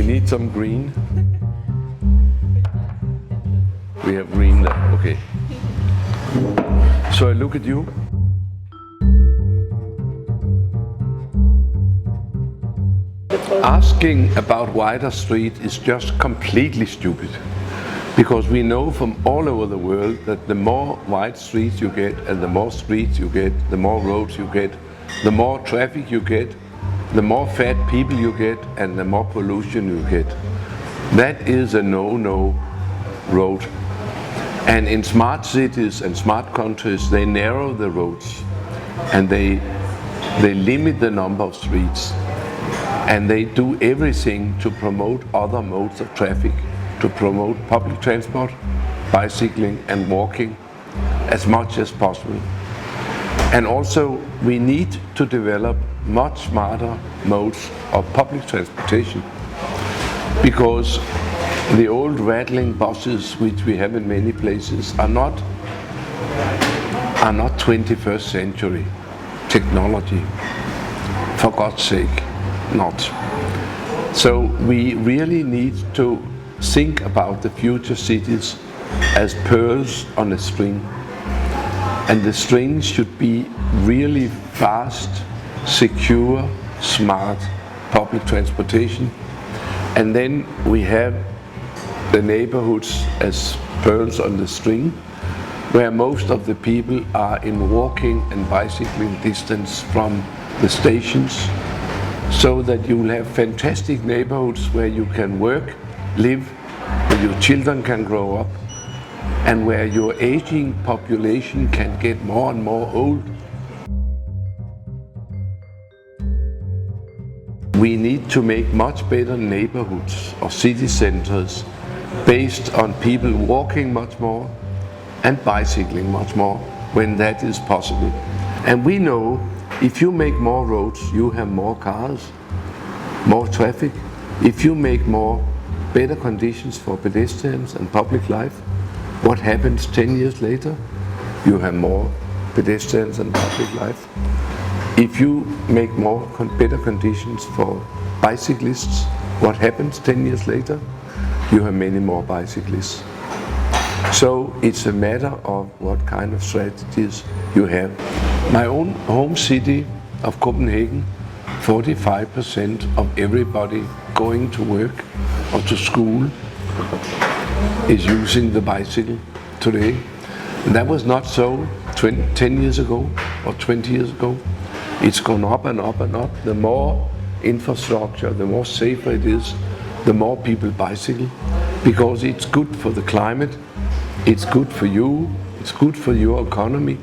need some green. We have green there, okay. So I look at you. Asking about wider street is just completely stupid. Because we know from all over the world that the more wide streets you get and the more streets you get, the more roads you get, the more traffic you get, the more fat people you get and the more pollution you get. That is a no-no road. And in smart cities and smart countries, they narrow the roads and they limit the number of streets. And they do everything to promote other modes of traffic, to promote public transport, bicycling and walking as much as possible. And also we need to develop much smarter modes of public transportation, because the old rattling buses which we have in many places are not 21st century technology, for God's sake, not. So we really need to think about the future cities as pearls on a string, and the string should be really fast, secure, smart public transportation. And then we have the neighborhoods as pearls on the string, where most of the people are in walking and bicycling distance from the stations, so that you will have fantastic neighborhoods where you can work, live, where your children can grow up, and where your aging population can get more and more old. We need to make much better neighborhoods or city centers based on people walking much more and bicycling much more when that is possible. And we know if you make more roads, you have more cars, more traffic. If you make better conditions for pedestrians and public life, what happens 10 years later? You have more pedestrians and public life. If you make better conditions for bicyclists, what happens 10 years later? You have many more bicyclists. So it's a matter of what kind of strategies you have. My own home city of Copenhagen, 45% of everybody going to work or to school is using the bicycle today. And that was not so 10 years ago or 20 years ago. It's gone up and up and up. The more infrastructure, the more safer it is, the more people bicycle, because it's good for the climate, it's good for you, it's good for your economy,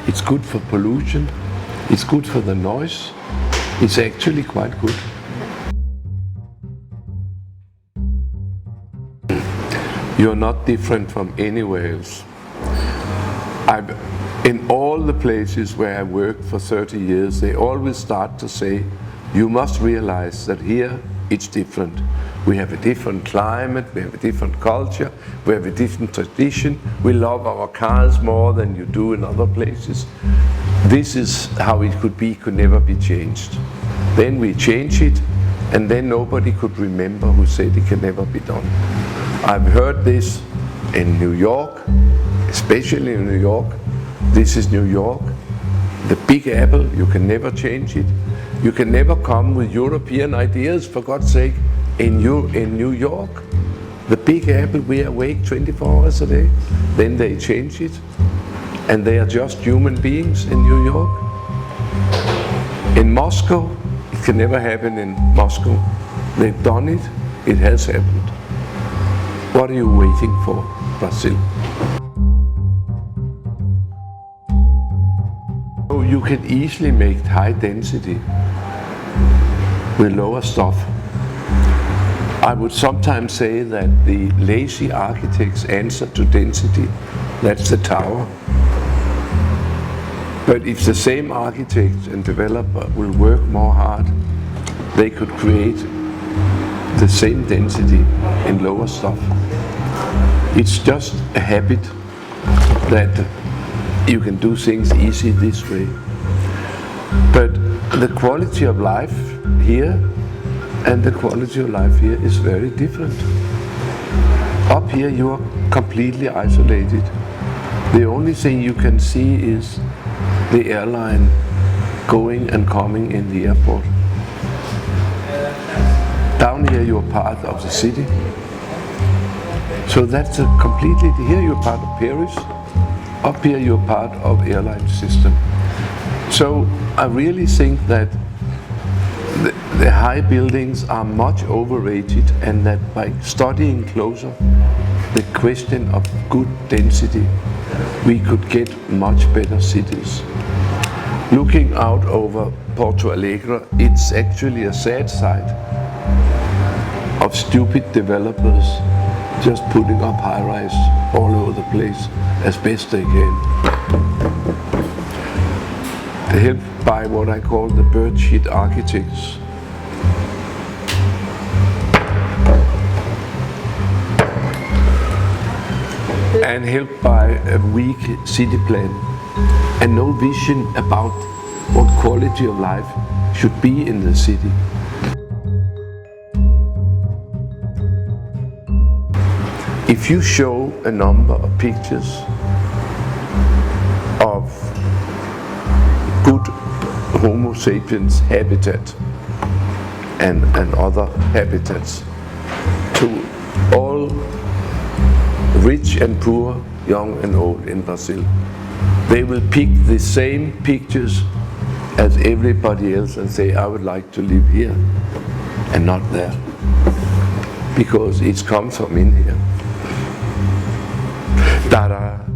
it's good for pollution, it's good for the noise. It's actually quite good. You're not different from anywhere else. In all the places where I worked for 30 years, they always start to say, you must realize that here it's different. We have a different climate, we have a different culture, we have a different tradition. We love our cars more than you do in other places. This is how it could never be changed. Then we change it, and then nobody could remember who said it can never be done. I've heard this in New York, especially in New York. This is New York. The Big Apple, you can never change it. You can never come with European ideas, for God's sake. In New York, the Big Apple, we are awake 24 hours a day. Then they change it, and they are just human beings in New York. In Moscow, it can never happen in Moscow. They've done it, it has happened. What are you waiting for, Brazil? So you can easily make high density with lower stuff. I would sometimes say that the lazy architect's answer to density, that's the tower. But if the same architect and developer will work more hard, they could create the same density in lower stuff. It's just a habit that you can do things easy this way. But the quality of life here and the quality of life here is very different. Up here you are completely isolated. The only thing you can see is the airline going and coming in the airport. Down here you are part of the city. So that's a completely, here you're part of Paris, up here you're part of airline system. So I really think that the high buildings are much overrated, and that by studying closer the question of good density, we could get much better cities. Looking out over Porto Alegre, it's actually a sad sight of stupid developers just putting up high-rise all over the place as best they can. Helped by what I call the bird shit architects. And helped by a weak city plan and no vision about what quality of life should be in the city. If you show a number of pictures of good Homo sapiens habitat and other habitats to all rich and poor, young and old in Brazil, they will pick the same pictures as everybody else and say, I would like to live here and not there, because it comes from in here. Ta-da!